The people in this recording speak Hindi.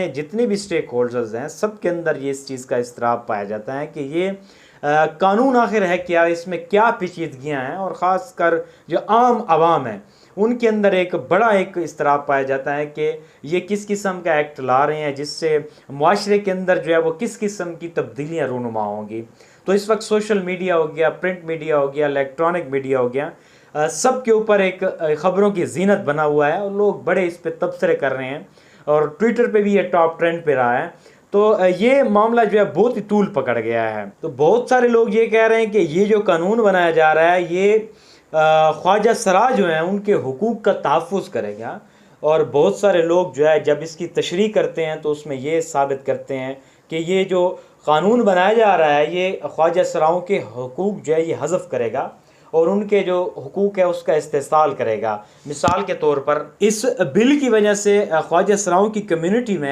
जितने भी स्टेक होल्डर्स हैं सब के अंदर ये इस चीज़ का इस्तराब पाया जाता है कि ये कानून आखिर है क्या, इसमें क्या पेचीदगियाँ हैं, और ख़ास कर जो आम आवाम है उनके अंदर एक बड़ा एक इस्तराब पाया जाता है कि ये किस किस्म का एक्ट ला रहे हैं जिससे मुआशरे के अंदर जो है वो किस किस्म की तब्दीलियाँ रूनुमा होंगी। तो इस वक्त सोशल मीडिया हो गया, प्रिंट मीडिया हो गया, इलेक्ट्रॉनिक मीडिया हो गया, सब के ऊपर एक ख़बरों की जीनत बना हुआ है और लोग बड़े इस पर तबसरे कर रहे हैं और ट्विटर पे भी ये टॉप ट्रेंड पे रहा है। तो ये मामला जो है बहुत ही तूल पकड़ गया है। तो बहुत सारे लोग ये कह रहे हैं कि ये जो कानून बनाया जा रहा है ये ख्वाजा सरा जो हैं उनके हुकूक का तहफ़्फ़ुज़ करेगा, और बहुत सारे लोग जो है जब इसकी तशरीह करते हैं तो उसमें ये साबित करते हैं कि ये जो कानून बनाया जा रहा है ये ख्वाजा सराओं के हुकूक जो है ये हज़फ करेगा और उनके जो हुकूक है उसका इस्तेसाल करेगा। मिसाल के तौर पर इस बिल की वजह से ख्वाजा सराओं की कम्युनिटी में